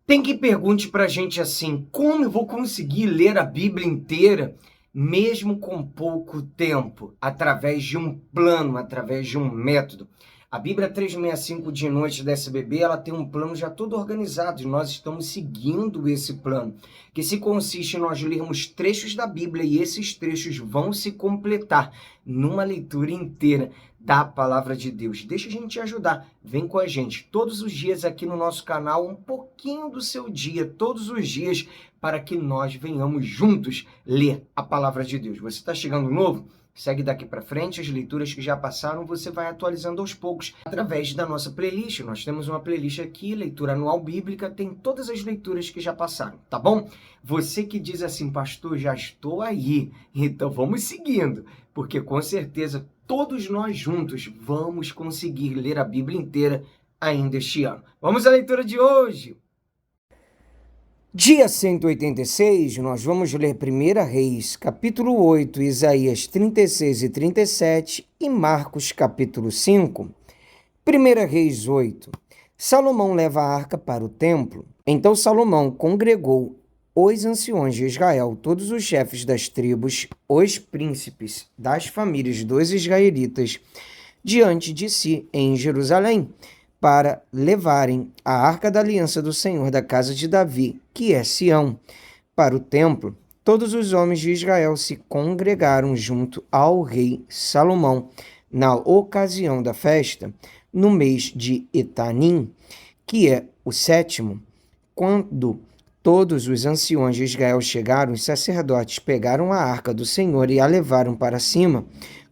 Tem quem pergunte para a gente assim: como eu vou conseguir ler a Bíblia inteira, mesmo com pouco tempo, através de um plano, através de um método? A Bíblia 365 de noite da SBB, ela tem um plano já todo organizado e nós estamos seguindo esse plano, que se consiste em nós lermos trechos da Bíblia e esses trechos vão se completar numa leitura inteira da palavra de Deus. Deixa a gente te ajudar, vem com a gente todos os dias aqui no nosso canal, um pouquinho do seu dia, todos os dias, para que nós venhamos juntos ler a palavra de Deus. Você está chegando novo? Segue daqui para frente, as leituras que já passaram, você vai atualizando aos poucos através da nossa playlist. Nós temos uma playlist aqui, leitura anual bíblica, tem todas as leituras que já passaram, tá bom? Você que diz assim, pastor, já estou aí, então vamos seguindo, porque com certeza todos nós juntos vamos conseguir ler a Bíblia inteira ainda este ano. Vamos à leitura de hoje. Dia 186, nós vamos ler 1 Reis, capítulo 8, Isaías 36 e 37 e Marcos, capítulo 5. 1 Reis 8. Salomão leva a arca para o templo. Então Salomão congregou os anciões de Israel, todos os chefes das tribos, os príncipes das famílias dos israelitas, diante de si em Jerusalém, para levarem a arca da aliança do Senhor da casa de Davi, que é Sião, para o templo. Todos os homens de Israel se congregaram junto ao rei Salomão, na ocasião da festa, no mês de Etanim, que é o 7º. Quando todos os anciões de Israel chegaram, os sacerdotes pegaram a arca do Senhor e a levaram para cima,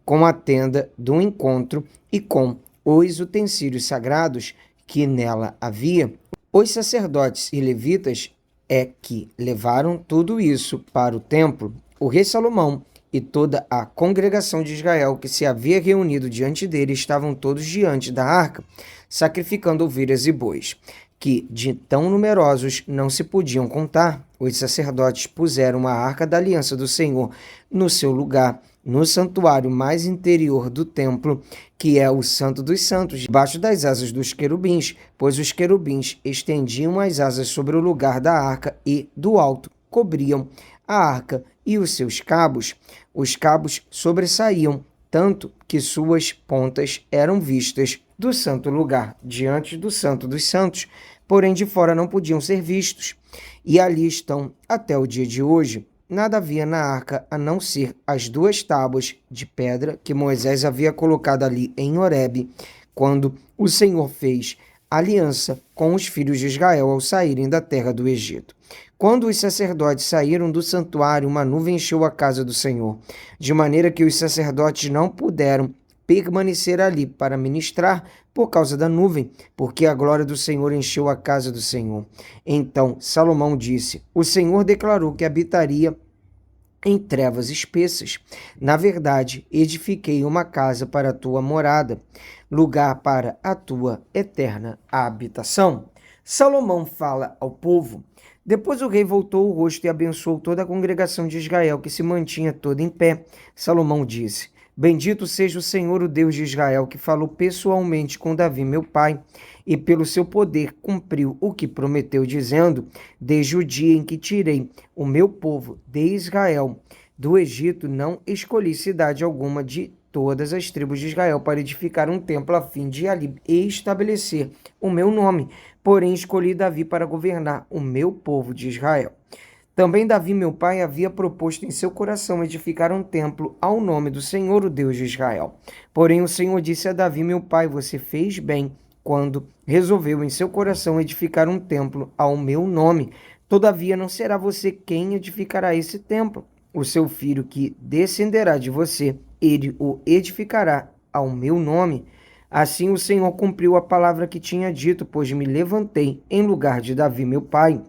com a tenda do encontro e com os utensílios sagrados que nela havia. Os sacerdotes e levitas é que levaram tudo isso para o templo. O rei Salomão e toda a congregação de Israel que se havia reunido diante dele estavam todos diante da arca, sacrificando ovelhas e bois, que de tão numerosos não se podiam contar. Os sacerdotes puseram a arca da aliança do Senhor no seu lugar, no santuário mais interior do templo, que é o Santo dos Santos, debaixo das asas dos querubins, pois os querubins estendiam as asas sobre o lugar da arca e, do alto, cobriam a arca e os seus cabos. Os cabos sobressaíam tanto que suas pontas eram vistas do santo lugar, diante do Santo dos Santos, porém de fora não podiam ser vistos. E ali estão até o dia de hoje. Nada havia na arca a não ser as 2 tábuas de pedra que Moisés havia colocado ali em Horebe, quando o Senhor fez aliança com os filhos de Israel ao saírem da terra do Egito. Quando os sacerdotes saíram do santuário, uma nuvem encheu a casa do Senhor, de maneira que os sacerdotes não puderam permanecer ali para ministrar por causa da nuvem, porque a glória do Senhor encheu a casa do Senhor. Então Salomão disse: o Senhor declarou que habitaria em trevas espessas. Na verdade, edifiquei uma casa para a tua morada, lugar para a tua eterna habitação. Salomão fala ao povo. Depois o rei voltou o rosto e abençoou toda a congregação de Israel, que se mantinha toda em pé. Salomão disse: bendito seja o Senhor, o Deus de Israel, que falou pessoalmente com Davi, meu pai, e pelo seu poder cumpriu o que prometeu, dizendo: desde o dia em que tirei o meu povo de Israel do Egito, não escolhi cidade alguma de todas as tribos de Israel para edificar um templo a fim de ali estabelecer o meu nome. Porém, escolhi Davi para governar o meu povo de Israel. Também Davi, meu pai, havia proposto em seu coração edificar um templo ao nome do Senhor, o Deus de Israel. Porém, o Senhor disse a Davi, meu pai: você fez bem quando resolveu em seu coração edificar um templo ao meu nome. Todavia, não será você quem edificará esse templo. O seu filho que descenderá de você, ele o edificará ao meu nome. Assim o Senhor cumpriu a palavra que tinha dito, pois me levantei em lugar de Davi, meu pai,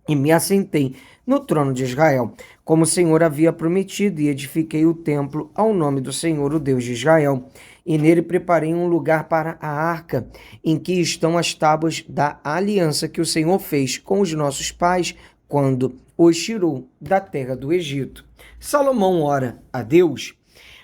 e me assentei no trono de Israel, como o Senhor havia prometido, e edifiquei o templo ao nome do Senhor, o Deus de Israel. E nele preparei um lugar para a arca, em que estão as tábuas da aliança que o Senhor fez com os nossos pais, quando os tirou da terra do Egito. Salomão ora a Deus.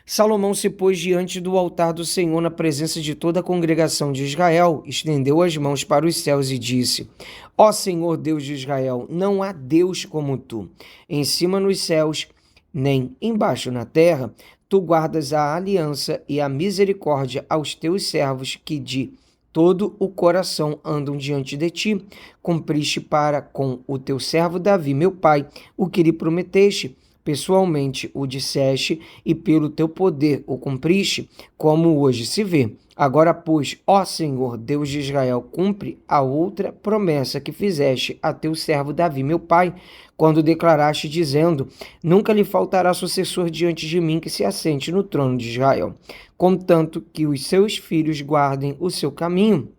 Salomão se pôs diante do altar do Senhor na presença de toda a congregação de Israel, estendeu as mãos para os céus e disse: Ó Senhor Deus de Israel, não há Deus como tu, em cima nos céus, nem embaixo na terra. Tu guardas a aliança e a misericórdia aos teus servos que de todo o coração andam diante de ti. Cumpriste para com o teu servo Davi, meu pai, o que lhe prometeste. Pessoalmente o disseste e pelo teu poder o cumpriste, como hoje se vê. Agora, pois, ó Senhor, Deus de Israel, cumpre a outra promessa que fizeste a teu servo Davi, meu pai, quando declaraste, dizendo: Nunca lhe faltará sucessor diante de mim que se assente no trono de Israel, contanto que os seus filhos guardem o seu caminho,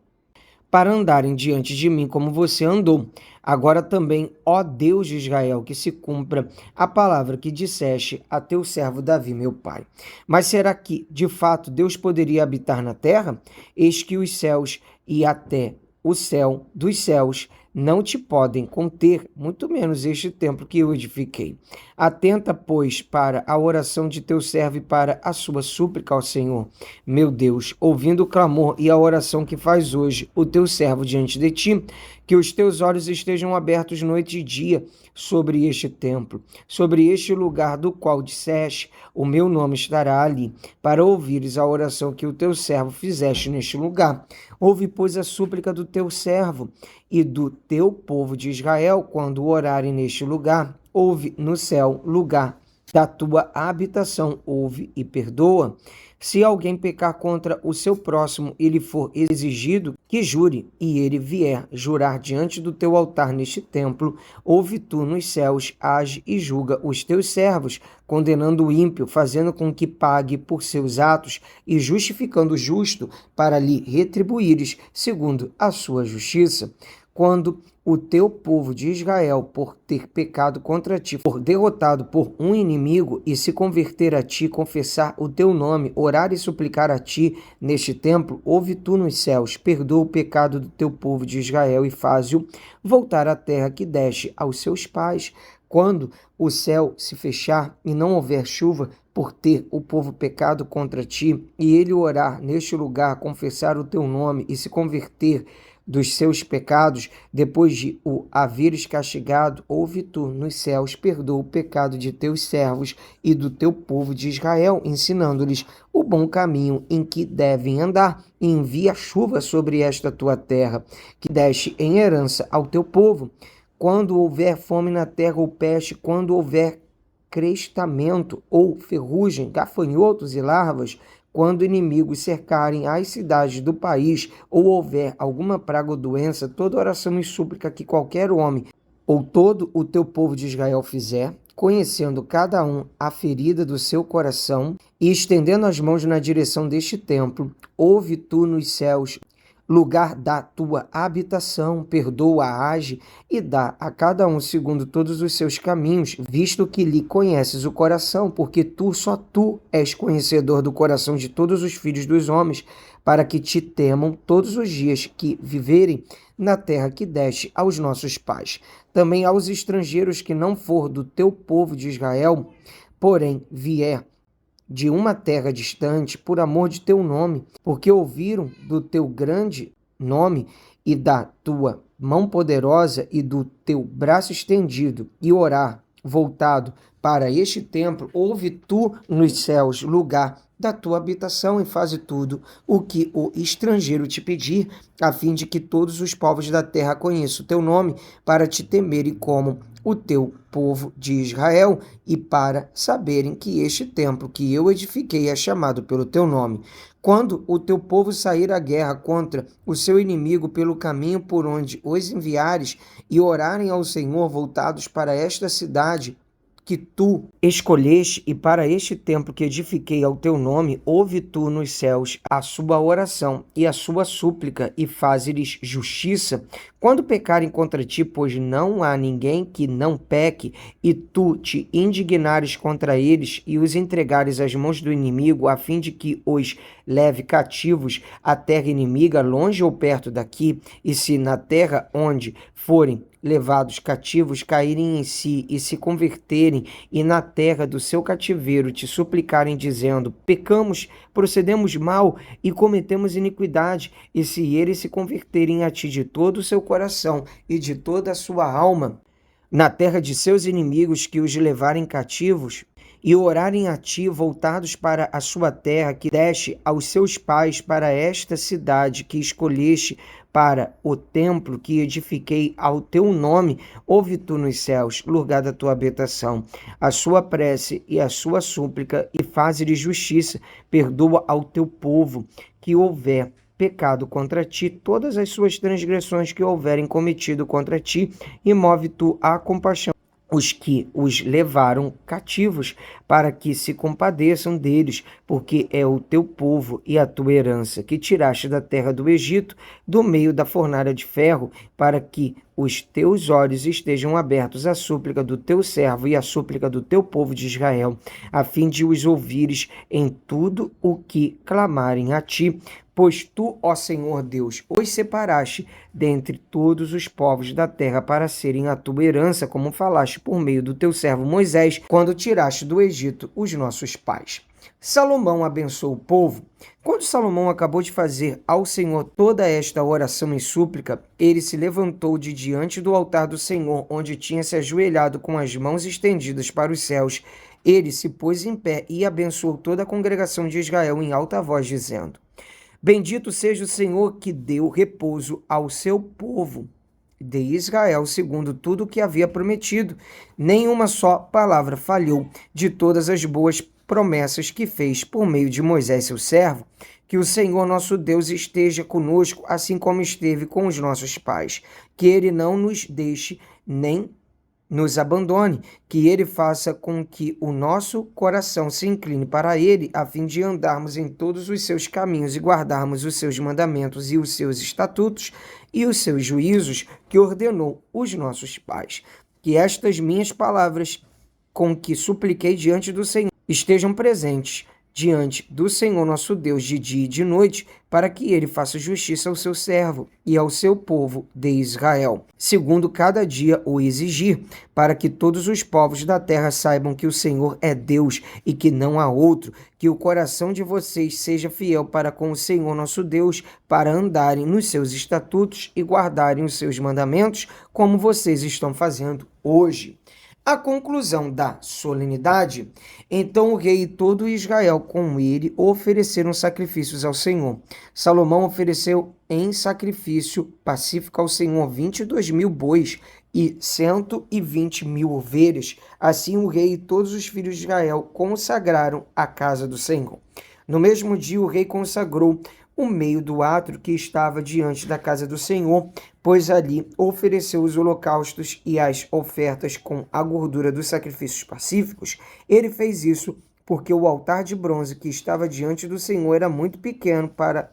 para andarem diante de mim como você andou. Agora também, ó Deus de Israel, que se cumpra a palavra que disseste a teu servo Davi, meu pai. Mas será que, de fato, Deus poderia habitar na terra? Eis que os céus e até o céu dos céus não te podem conter, muito menos este templo que eu edifiquei. Atenta, pois, para a oração de teu servo e para a sua súplica ao Senhor, meu Deus, ouvindo o clamor e a oração que faz hoje o teu servo diante de ti, que os teus olhos estejam abertos noite e dia sobre este templo, sobre este lugar do qual disseste, o meu nome estará ali, para ouvires a oração que o teu servo fizeste neste lugar. Ouve, pois, a súplica do teu servo e do teu povo de Israel, quando orarem neste lugar. Ouve no céu, lugar da tua habitação, ouve e perdoa. Se alguém pecar contra o seu próximo e lhe for exigido que jure, e ele vier jurar diante do teu altar neste templo, ouve tu nos céus, age e julga os teus servos, condenando o ímpio, fazendo com que pague por seus atos e justificando o justo, para lhe retribuires segundo a sua justiça. Quando o teu povo de Israel, por ter pecado contra ti, for derrotado por um inimigo e se converter a ti, confessar o teu nome, orar e suplicar a ti neste templo, ouve tu nos céus, perdoa o pecado do teu povo de Israel e faze-o voltar à terra que deste aos seus pais. Quando o céu se fechar e não houver chuva, por ter o povo pecado contra ti, e ele orar neste lugar, confessar o teu nome e se converter dos seus pecados, depois de o haveres castigado, ouve tu nos céus, perdoa o pecado de teus servos e do teu povo de Israel, ensinando-lhes o bom caminho em que devem andar, e envia chuva sobre esta tua terra, que deste em herança ao teu povo. Quando houver fome na terra ou peste, quando houver crestamento ou ferrugem, gafanhotos e larvas, quando inimigos cercarem as cidades do país, ou houver alguma praga ou doença, toda oração e súplica que qualquer homem ou todo o teu povo de Israel fizer, conhecendo cada um a ferida do seu coração e estendendo as mãos na direção deste templo, ouve tu nos céus, lugar da tua habitação, perdoa, age e dá a cada um segundo todos os seus caminhos, visto que lhe conheces o coração, porque só tu és conhecedor do coração de todos os filhos dos homens, para que te temam todos os dias que viverem na terra que deste aos nossos pais. Também aos estrangeiros que não for do teu povo de Israel, porém vier de uma terra distante, por amor de teu nome, porque ouviram do teu grande nome e da tua mão poderosa e do teu braço estendido, e orar voltado para este templo, ouve tu nos céus, lugar da tua habitação, e faze tudo o que o estrangeiro te pedir, a fim de que todos os povos da terra conheçam o teu nome, para te temerem como o teu povo de Israel, e para saberem que este templo que eu edifiquei é chamado pelo teu nome. Quando o teu povo sair à guerra contra o seu inimigo pelo caminho por onde os enviares, e orarem ao Senhor voltados para esta cidade que tu escolheste e para este templo que edifiquei ao teu nome, ouve tu nos céus a sua oração e a sua súplica, e faze-lhes justiça quando pecarem contra ti, pois não há ninguém que não peque, e tu te indignares contra eles e os entregares às mãos do inimigo, a fim de que os leve cativos à terra inimiga, longe ou perto daqui, e se na terra onde forem levados cativos caírem em si e se converterem vierem e na terra do seu cativeiro te suplicarem, dizendo: pecamos, procedemos mal e cometemos iniquidade, e se eles se converterem a ti de todo o seu coração e de toda a sua alma, na terra de seus inimigos que os levarem cativos, e orarem a ti, voltados para a sua terra, que deste aos seus pais, para esta cidade que escolheste, para o templo que edifiquei ao teu nome, ouve tu nos céus, lugar da tua habitação, a sua prece e a sua súplica, e faze-lhe justiça, perdoa ao teu povo que houver pecado contra ti, todas as suas transgressões que houverem cometido contra ti, e move tu a compaixão os que os levaram cativos, para que se compadeçam deles, porque é o teu povo e a tua herança, que tiraste da terra do Egito, do meio da fornalha de ferro, para que os teus olhos estejam abertos à súplica do teu servo e à súplica do teu povo de Israel, a fim de os ouvires em tudo o que clamarem a ti, pois tu, ó Senhor Deus, os separaste dentre todos os povos da terra para serem a tua herança, como falaste por meio do teu servo Moisés, quando tiraste do Egito os nossos pais. Salomão abençoou o povo. Quando Salomão acabou de fazer ao Senhor toda esta oração e súplica, ele se levantou de diante do altar do Senhor, onde tinha se ajoelhado com as mãos estendidas para os céus. Ele se pôs em pé e abençoou toda a congregação de Israel em alta voz, dizendo: bendito seja o Senhor que deu repouso ao seu povo de Israel, segundo tudo o que havia prometido. Nenhuma só palavra falhou de todas as boas promessas que fez por meio de Moisés, seu servo. Que o Senhor nosso Deus esteja conosco, assim como esteve com os nossos pais. Que ele não nos deixe nem nos abandone, que ele faça com que o nosso coração se incline para ele, a fim de andarmos em todos os seus caminhos e guardarmos os seus mandamentos e os seus estatutos e os seus juízos que ordenou os nossos pais. Que estas minhas palavras, com que supliquei diante do Senhor, estejam presentes diante do Senhor nosso Deus de dia e de noite, para que ele faça justiça ao seu servo e ao seu povo de Israel, segundo cada dia o exigir, para que todos os povos da terra saibam que o Senhor é Deus e que não há outro, que o coração de vocês seja fiel para com o Senhor nosso Deus, para andarem nos seus estatutos e guardarem os seus mandamentos, como vocês estão fazendo hoje. A conclusão da solenidade. Então o rei e todo Israel com ele ofereceram sacrifícios ao Senhor. Salomão ofereceu em sacrifício pacífico ao Senhor 22.000 bois e 120.000 ovelhas. Assim o rei e todos os filhos de Israel consagraram a casa do Senhor. No mesmo dia o rei consagrou o meio do átrio que estava diante da casa do Senhor, pois ali ofereceu os holocaustos e as ofertas com a gordura dos sacrifícios pacíficos. Ele fez isso porque o altar de bronze que estava diante do Senhor era muito pequeno para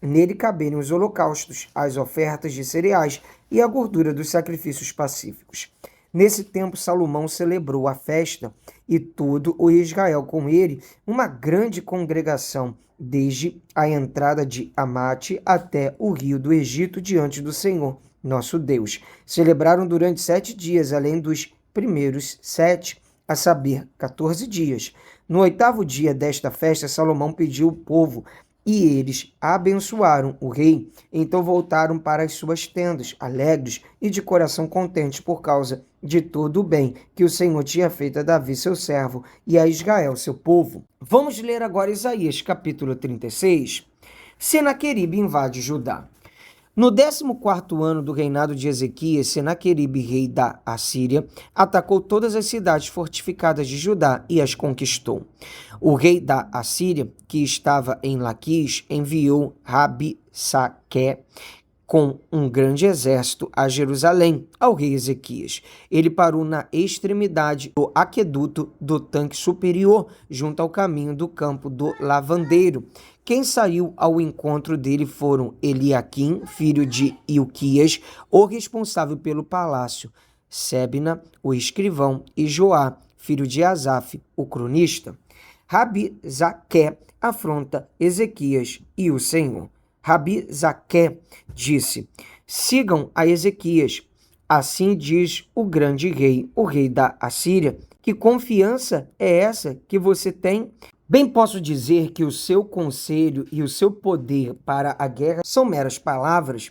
nele caberem os holocaustos, as ofertas de cereais e a gordura dos sacrifícios pacíficos. Nesse tempo, Salomão celebrou a festa e todo o Israel com ele, uma grande congregação, desde a entrada de Amate até o rio do Egito, diante do Senhor, nosso Deus. Celebraram durante 7 dias, além dos primeiros 7, a saber, 14 dias. No 8º dia desta festa, Salomão pediu o povo, e eles abençoaram o rei. Então voltaram para as suas tendas, alegres e de coração contentes por causa de todo o bem que o Senhor tinha feito a Davi, seu servo, e a Israel, seu povo. Vamos ler agora Isaías, capítulo 36. Senaqueribe invade Judá. No 14º ano do reinado de Ezequias, Senaqueribe, rei da Assíria, atacou todas as cidades fortificadas de Judá e as conquistou. O rei da Assíria, que estava em Laquis, enviou Rabsaque com um grande exército a Jerusalém, ao rei Ezequias. Ele parou na extremidade do aqueduto do tanque superior, junto ao caminho do campo do lavandeiro. Quem saiu ao encontro dele foram Eliaquim, filho de Ilquias, o responsável pelo palácio, Sebna, o escrivão, e Joá, filho de Asaf, o cronista. Rabsaque afronta Ezequias e o Senhor. Rabsaque disse: sigam a Ezequias. Assim diz o grande rei, o rei da Assíria, Que confiança é essa que você tem? Bem posso dizer que o seu conselho e o seu poder para a guerra são meras palavras.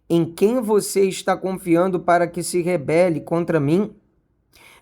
Em quem você está confiando para que se rebele contra mim?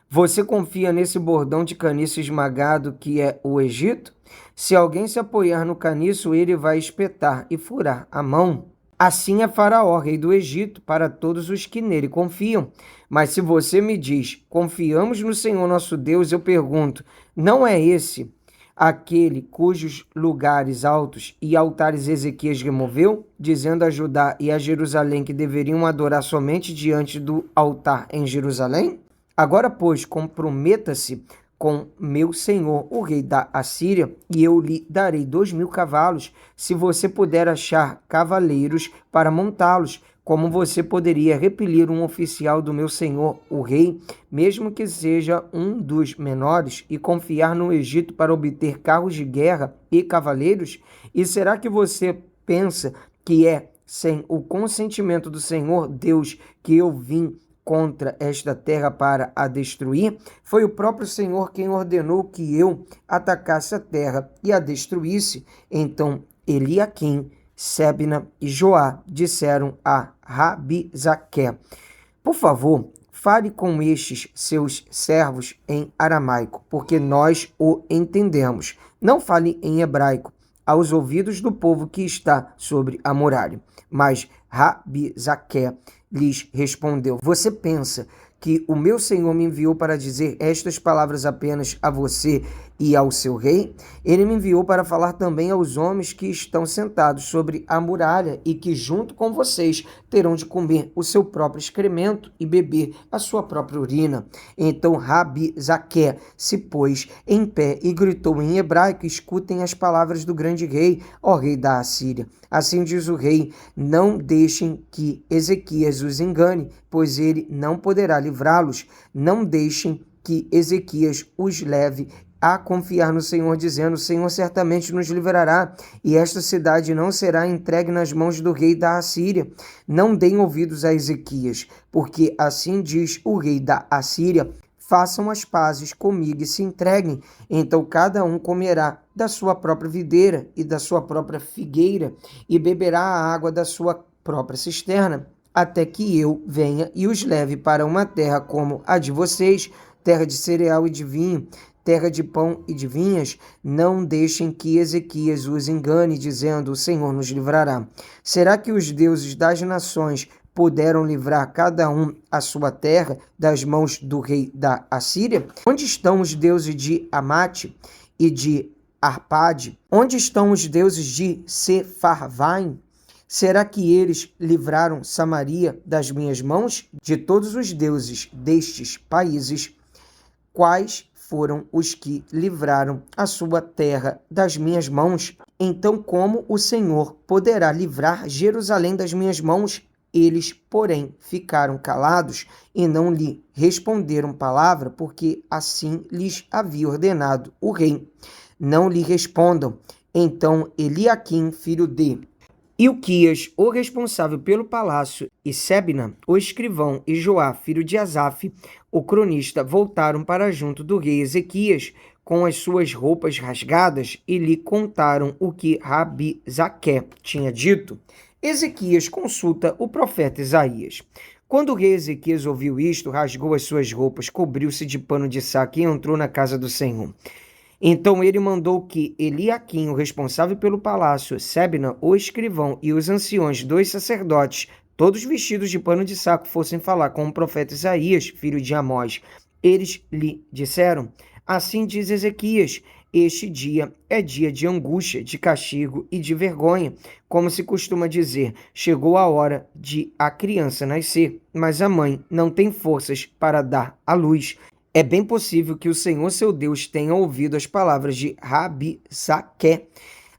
Você confia nesse bordão de caniço esmagado que é o Egito? Se alguém se apoiar no caniço, ele vai espetar e furar a mão. Assim é Faraó, rei do Egito, para todos os que nele confiam. Mas se você me diz, confiamos no Senhor nosso Deus, eu pergunto, não é esse aquele cujos lugares altos e altares Ezequias removeu, dizendo a Judá e a Jerusalém que deveriam adorar somente diante do altar em Jerusalém? Agora, pois, comprometa-se com meu senhor, o rei da Assíria, e eu lhe darei 2.000 cavalos, se você puder achar cavaleiros para montá-los. Como você poderia repelir um oficial do meu senhor, o rei, mesmo que seja um dos menores, e confiar no Egito para obter carros de guerra e cavaleiros? E será que você pensa que é sem o consentimento do Senhor Deus que eu vim contra esta terra para a destruir? Foi o próprio Senhor quem ordenou que eu atacasse a terra e a destruísse. Então Eliaquim, Sebna e Joá disseram a Rabizaque: por favor, fale com estes seus servos em aramaico, porque nós o entendemos. Não fale em hebraico, aos ouvidos do povo que está sobre a muralha. Mas Rabizaque lhes respondeu: você pensa que o meu senhor me enviou para dizer estas palavras apenas a você e ao seu rei? Ele me enviou para falar também aos homens que estão sentados sobre a muralha e que junto com vocês terão de comer o seu próprio excremento e beber a sua própria urina. Então Rabizaque se pôs em pé e gritou em hebraico: escutem as palavras do grande rei, ó rei da Assíria. Assim diz o rei: não deixem que Ezequias os engane, pois ele não poderá livrá-los. Não deixem que Ezequias os leve a confiar no Senhor, dizendo: o Senhor certamente nos livrará, e esta cidade não será entregue nas mãos do rei da Assíria. Não deem ouvidos a Ezequias, porque assim diz o rei da Assíria: façam as pazes comigo e se entreguem. Então cada um comerá da sua própria videira e da sua própria figueira, e beberá a água da sua própria cisterna, até que eu venha e os leve para uma terra como a de vocês, terra de cereal e de vinho, terra de pão e de vinhas. Não deixem que Ezequias os engane, dizendo: o Senhor nos livrará. Será que os deuses das nações puderam livrar cada um a sua terra das mãos do rei da Assíria? Onde estão os deuses de Amate e de Arpade? Onde estão os deuses de Sefarvaim? Será que eles livraram Samaria das minhas mãos? De todos os deuses destes países, quais foram os que livraram a sua terra das minhas mãos? Então como o Senhor poderá livrar Jerusalém das minhas mãos? Eles, porém, ficaram calados e não lhe responderam palavra, porque assim lhes havia ordenado o rei. Não lhe respondam. Então Eliaquim, filho de Ilquias, o responsável pelo palácio, e Sebna, o escrivão, e Joá, filho de Asaf, o cronista, voltaram para junto do rei Ezequias com as suas roupas rasgadas e lhe contaram o que Rabizaque tinha dito. Ezequias consulta o profeta Isaías. Quando o rei Ezequias ouviu isto, rasgou as suas roupas, cobriu-se de pano de saco e entrou na casa do Senhor. Então ele mandou que Eliaquim, o responsável pelo palácio, Sebna, o escrivão, e os anciões, 2 sacerdotes, todos vestidos de pano de saco, fossem falar com o profeta Isaías, filho de Amós. Eles lhe disseram: assim diz Ezequias, este dia é dia de angústia, de castigo e de vergonha. Como se costuma dizer, chegou a hora de a criança nascer, mas a mãe não tem forças para dar à luz. É bem possível que o Senhor seu Deus tenha ouvido as palavras de Rabizaque,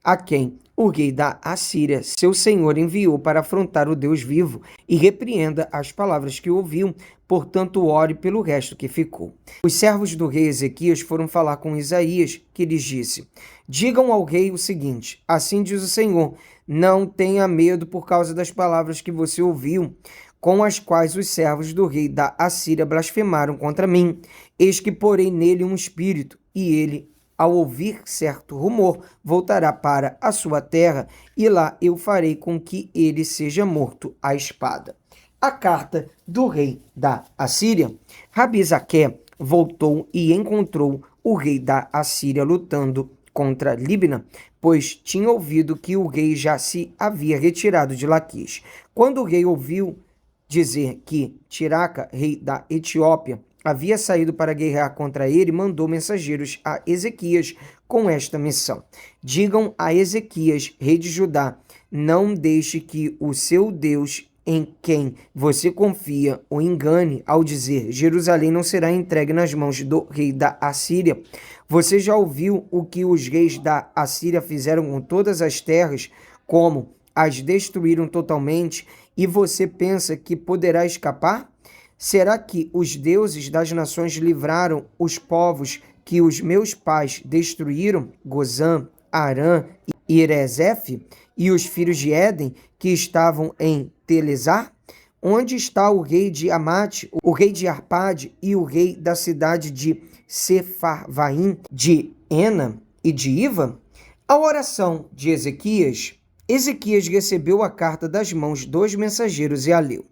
a quem o rei da Assíria, seu senhor, enviou para afrontar o Deus vivo, e repreenda as palavras que ouviu. Portanto, ore pelo resto que ficou. Os servos do rei Ezequias foram falar com Isaías, que lhes disse: digam ao rei o seguinte: assim diz o Senhor, não tenha medo por causa das palavras que você ouviu. com as quais os servos do rei da Assíria blasfemaram contra mim. Eis que porei nele um espírito, e ele, ao ouvir certo rumor, voltará para a sua terra, e lá eu farei com que ele seja morto à espada. A carta do rei da Assíria. Rabizaque voltou e encontrou o rei da Assíria lutando contra Líbina, pois tinha ouvido que o rei já se havia retirado de Laquis. Quando o rei ouviu dizer que Tiraca, rei da Etiópia, havia saído para guerrear contra ele, mandou mensageiros a Ezequias com esta missão: digam a Ezequias, rei de Judá, não deixe que o seu Deus, em quem você confia, o engane ao dizer: Jerusalém não será entregue nas mãos do rei da Assíria. Você já ouviu o que os reis da Assíria fizeram com todas as terras, como as destruíram totalmente, e você pensa que poderá escapar? Será que os deuses das nações livraram os povos que os meus pais destruíram, Gozã, Arã e Erezefe, e os filhos de Éden que estavam em Telezar? Onde está o rei de Amate, o rei de Arpade e o rei da cidade de Sefarvaim, de Ena e de Iva? A oração de Ezequias. Ezequias recebeu a carta das mãos dos mensageiros e a leu.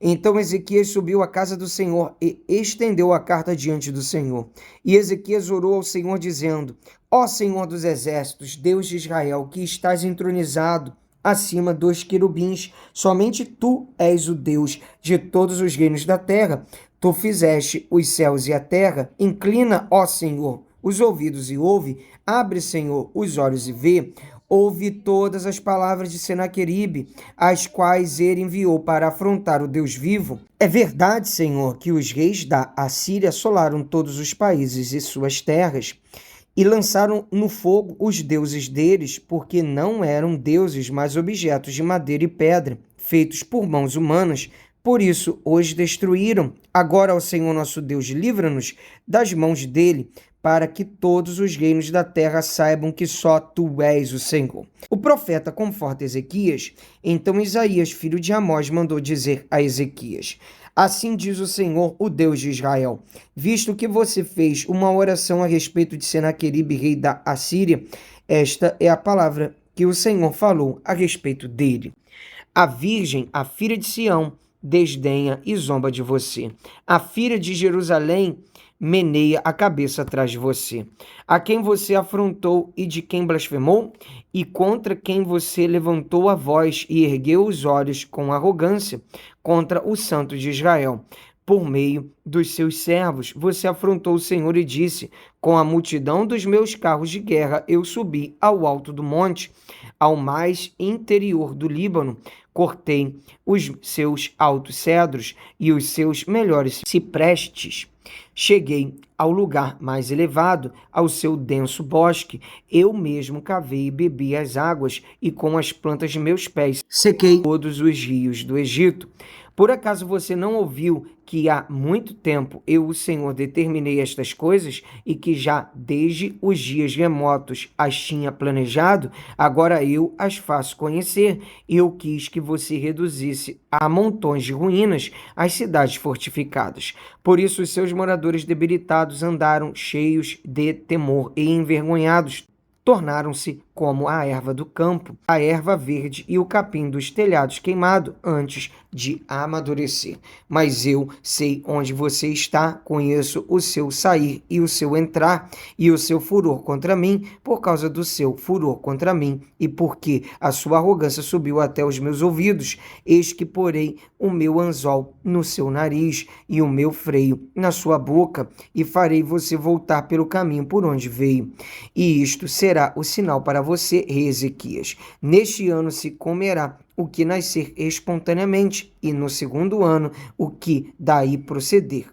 Então Ezequias subiu à casa do Senhor e estendeu a carta diante do Senhor. E Ezequias orou ao Senhor, dizendo: Ó Senhor dos exércitos, Deus de Israel, que estás entronizado acima dos querubins, somente tu és o Deus de todos os reinos da terra. Tu fizeste os céus e a terra. Inclina, ó Senhor, os ouvidos e ouve. Abre, Senhor, os olhos e vê. Ouve todas as palavras de Senaqueribe, as quais ele enviou para afrontar o Deus vivo. É verdade, Senhor, que os reis da Assíria assolaram todos os países e suas terras, e lançaram no fogo os deuses deles, porque não eram deuses, mas objetos de madeira e pedra, feitos por mãos humanas. Por isso os destruíram. Agora, ó Senhor nosso Deus, livra-nos das mãos dele, para que todos os reinos da terra saibam que só tu és o Senhor. O profeta conforta Ezequias. Então Isaías, filho de Amós, mandou dizer a Ezequias: assim diz o Senhor, o Deus de Israel: visto que você fez uma oração a respeito de Senaqueribe, rei da Assíria, esta é a palavra que o Senhor falou a respeito dele. A virgem, a filha de Sião, desdenha e zomba de você. A filha de Jerusalém meneia a cabeça atrás de você. A quem você afrontou e de quem blasfemou, e contra quem você levantou a voz e ergueu os olhos com arrogância, contra o Santo de Israel. Por meio dos seus servos, você afrontou o Senhor e disse: com a multidão dos meus carros de guerra eu subi ao alto do monte, ao mais interior do Líbano, cortei os seus altos cedros e os seus melhores ciprestes. Cheguei ao lugar mais elevado, ao seu denso bosque. Eu mesmo cavei e bebi as águas, e com as plantas de meus pés sequei todos os rios do Egito. Por acaso você não ouviu que há muito tempo eu, o Senhor, determinei estas coisas e que já desde os dias remotos as tinha planejado? Agora eu as faço conhecer. Eu quis que você reduzisse a montões de ruínas as cidades fortificadas. Por isso os seus moradores debilitados andaram cheios de temor e envergonhados. Tornaram-se como a erva do campo, a erva verde e o capim dos telhados queimado antes de amadurecer. Mas eu sei onde você está, conheço o seu sair e o seu entrar, e o seu furor contra mim, por causa do seu furor contra mim, e porque a sua arrogância subiu até os meus ouvidos. Eis que porei o meu anzol no seu nariz e o meu freio na sua boca, e farei você voltar pelo caminho por onde veio. E isto será o sinal para você, rei Ezequias. Neste ano se comerá o que nascer espontaneamente, e no segundo ano o que daí proceder.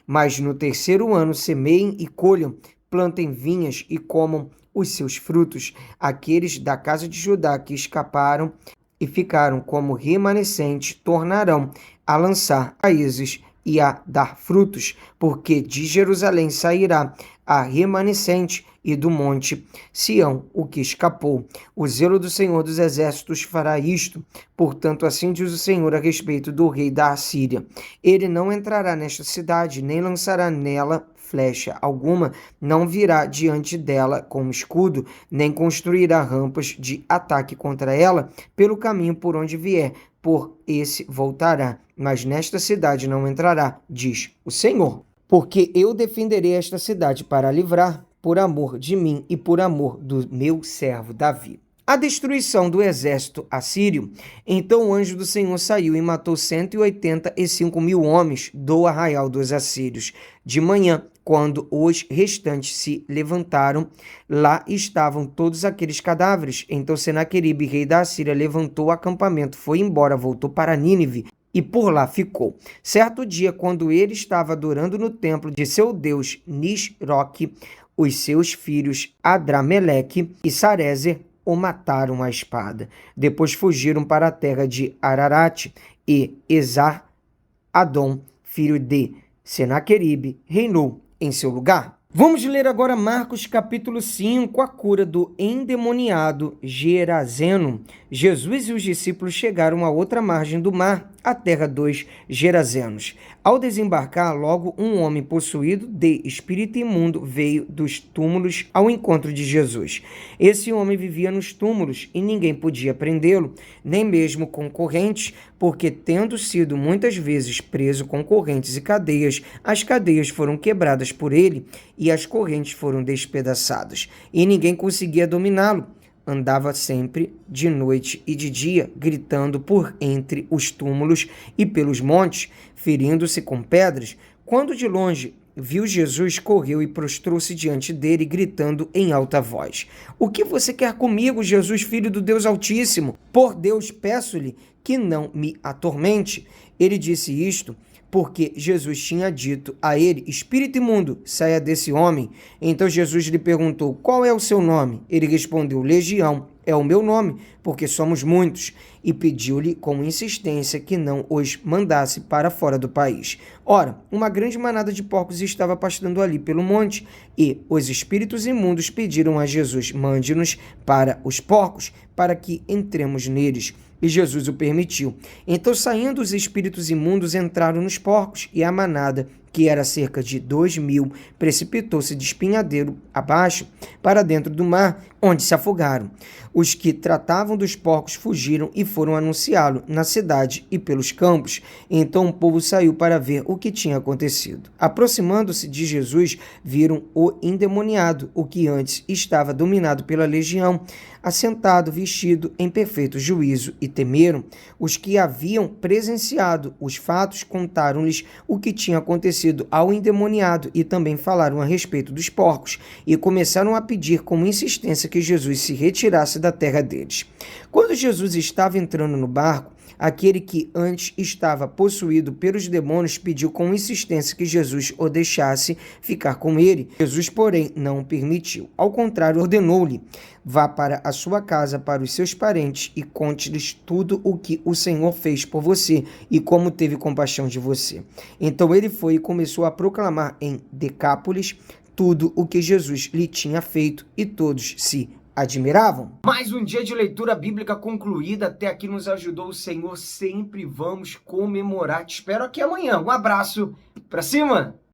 Mas no terceiro ano semeiem e colham, plantem vinhas e comam os seus frutos. Aqueles da casa de Judá que escaparam e ficaram como remanescente tornarão a lançar raízes e a dar frutos, porque de Jerusalém sairá a remanescente, e do monte Sião o que escapou. O zelo do Senhor dos Exércitos fará isto. Portanto, assim diz o Senhor a respeito do rei da Assíria: ele não entrará nesta cidade, nem lançará nela flecha alguma, não virá diante dela com escudo, nem construirá rampas de ataque contra ela pelo caminho por onde vier, por esse voltará, mas nesta cidade não entrará, diz o Senhor. Porque eu defenderei esta cidade para a livrar, por amor de mim e por amor do meu servo Davi. A destruição do exército assírio. Então o anjo do Senhor saiu e matou 185.000 homens do arraial dos assírios. De manhã, quando os restantes se levantaram, lá estavam todos aqueles cadáveres. Então Senaqueribe, rei da Assíria, levantou o acampamento, foi embora, voltou para Nínive e por lá ficou. Certo dia, quando ele estava adorando no templo de seu deus Nisroque, os seus filhos Adrameleque e Sarezer o mataram à espada. Depois fugiram para a terra de Ararate, e Esar-Adom, filho de Senaqueribe, reinou em seu lugar. Vamos ler agora Marcos capítulo 5, a cura do endemoniado Gerazeno. Jesus e os discípulos chegaram à outra margem do mar, a terra dos Gerazenos. Ao desembarcar, logo um homem possuído de espírito imundo veio dos túmulos ao encontro de Jesus. Esse homem vivia nos túmulos e ninguém podia prendê-lo, nem mesmo com correntes, porque, tendo sido muitas vezes preso com correntes e cadeias, as cadeias foram quebradas por ele e as correntes foram despedaçadas, e ninguém conseguia dominá-lo. Andava sempre de noite e de dia, gritando por entre os túmulos e pelos montes, ferindo-se com pedras. Quando de longe viu Jesus, correu e prostrou-se diante dele, gritando em alta voz: O que você quer comigo, Jesus, filho do Deus Altíssimo? Por Deus, peço-lhe que não me atormente. Ele disse isto porque Jesus tinha dito a ele: Espírito imundo, saia desse homem. Então Jesus lhe perguntou: Qual é o seu nome? Ele respondeu: Legião é o meu nome, porque somos muitos. E pediu-lhe com insistência que não os mandasse para fora do país. Ora, uma grande manada de porcos estava pastando ali pelo monte, e os espíritos imundos pediram a Jesus: Mande-nos para os porcos, para que entremos neles. E Jesus o permitiu. Então, saindo os espíritos imundos, entraram nos porcos, e a manada, que era cerca de 2.000, precipitou-se de espinhadeiro abaixo para dentro do mar, onde se afogaram. Os que tratavam dos porcos fugiram e foram anunciá-lo na cidade e pelos campos. Então o povo saiu para ver o que tinha acontecido. Aproximando-se de Jesus, viram o endemoniado, o que antes estava dominado pela legião, assentado, vestido em perfeito juízo, e temeram. Os que haviam presenciado os fatos contaram-lhes o que tinha acontecido ao endemoniado e também falaram a respeito dos porcos, e começaram a pedir com insistência que Jesus se retirasse da terra deles. Quando Jesus estava entrando no barco, aquele que antes estava possuído pelos demônios pediu com insistência que Jesus o deixasse ficar com ele. Jesus, porém, não o permitiu. Ao contrário, ordenou-lhe: Vá para a sua casa, para os seus parentes, e conte-lhes tudo o que o Senhor fez por você e como teve compaixão de você. Então ele foi e começou a proclamar em Decápolis tudo o que Jesus lhe tinha feito, e todos se admiravam. Mais um dia de leitura bíblica concluída. Até aqui nos ajudou o Senhor. Sempre vamos comemorar. Te espero aqui amanhã. Um abraço. Pra cima!